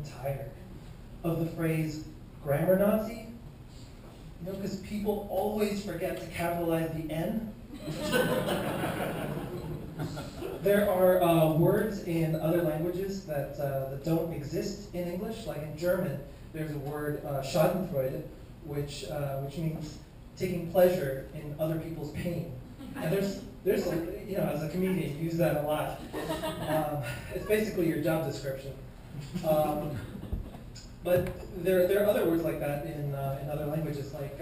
tired of the phrase grammar Nazi. You know, because people always forget to capitalize the N. There are words in other languages that don't exist in English. Like in German, there's a word Schadenfreude, which means taking pleasure in other people's pain. And there's like, you know, as a comedian, you use that a lot. It's basically your job description. But there are other words like that in other languages. Like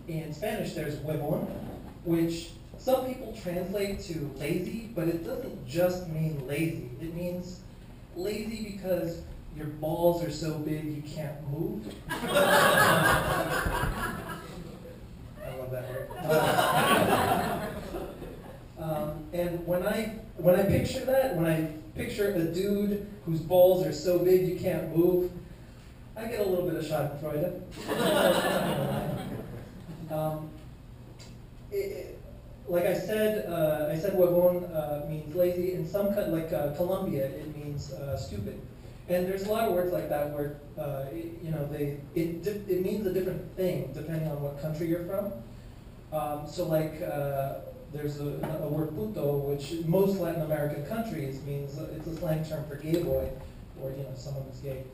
in Spanish, there's huevón, which some people translate to lazy, but it doesn't just mean lazy. It means lazy because your balls are so big you can't move. I love that word. And when I picture that, when I picture a dude whose balls are so big you can't move, I get a little bit of Schadenfreude. Like I said huevón means lazy. In some like Colombia, it means stupid. And there's a lot of words like that where you know it means a different thing depending on what country you're from. So like there's a word puto, which in most Latin American countries means it's a slang term for gay boy, or you know someone who's gay.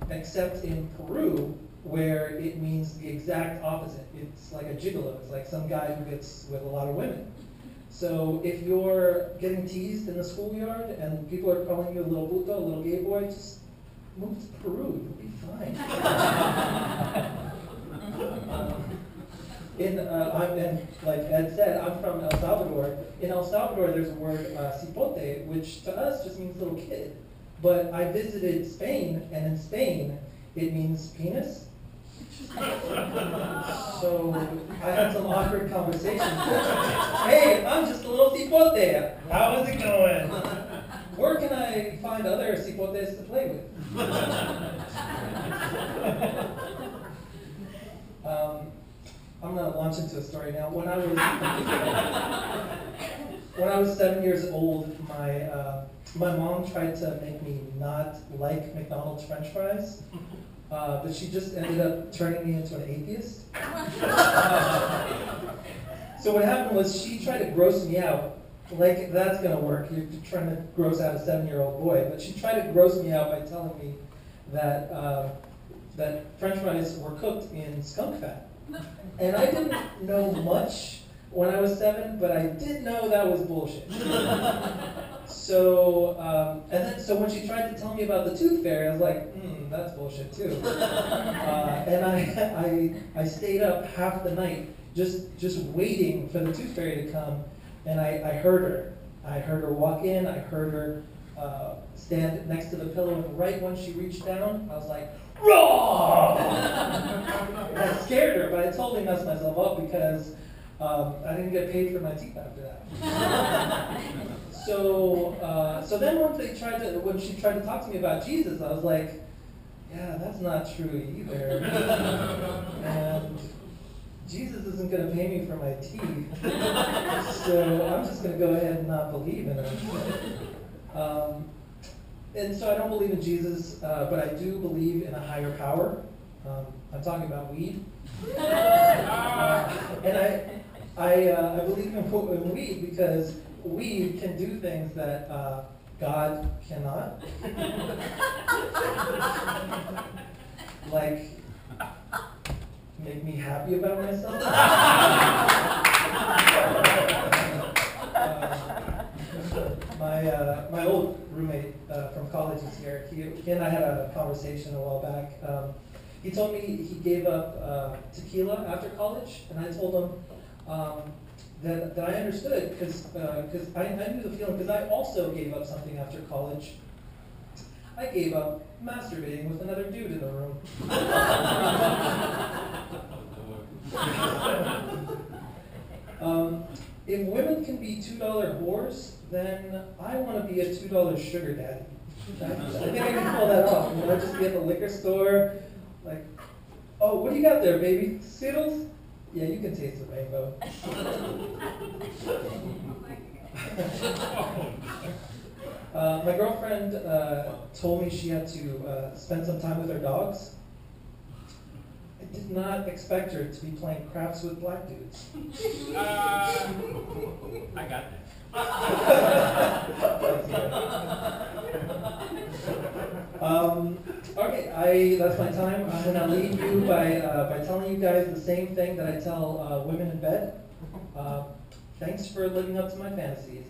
Except in Peru, where it means the exact opposite. It's like a gigolo. It's like some guy who gets with a lot of women. So if you're getting teased in the schoolyard and people are calling you a little puto, a little gay boy, just move to Peru. You'll be fine. And like Ed said, I'm from El Salvador. In El Salvador, there's a word cipote, which to us just means little kid. But I visited Spain, and in Spain, it means penis. So I had some awkward conversations. Hey, I'm just a little cipote. How is it going? Where can I find other cipotes to play with? I'm going to launch into a story now. When I was 7 years old, my mom tried to make me not like McDonald's French fries, but she just ended up turning me into an atheist. So what happened was she tried to gross me out. Like, that's going to work. You're trying to gross out a 7-year-old boy. But she tried to gross me out by telling me that that French fries were cooked in skunk fat. And I didn't know much when I was 7, but I did know that was bullshit. So, so when she tried to tell me about the tooth fairy, I was like, that's bullshit too. And I stayed up half the night just waiting for the tooth fairy to come, and I heard her. I heard her walk in, I heard her stand next to the pillow, and right when she reached down, I was like, raw! I scared her, but I totally messed myself up because I didn't get paid for my teeth after that. So then when she tried to talk to me about Jesus, I was like, yeah, that's not true either. And Jesus isn't going to pay me for my teeth, so I'm just going to go ahead and not believe in him. And so I don't believe in Jesus, but I do believe in a higher power. I'm talking about weed. And I believe in weed because weed can do things that God cannot. Like, make me happy about myself. My old roommate from college is here. He and I had a conversation a while back. He told me he gave up tequila after college, and I told him that I understood because I knew the feeling, because I also gave up something after college. I gave up masturbating with another dude in the room. If women can be $2 whores, then I want to be a $2 sugar daddy. I think I can pull that off. You know, just be at the liquor store, like, oh, what do you got there, baby? Skittles? Yeah, you can taste the rainbow. My girlfriend told me she had to spend some time with her dogs. I did not expect her to be playing craps with black dudes. I got that. Okay, that's my time. I'm gonna leave you by telling you guys the same thing that I tell women in bed. Thanks for living up to my fantasies.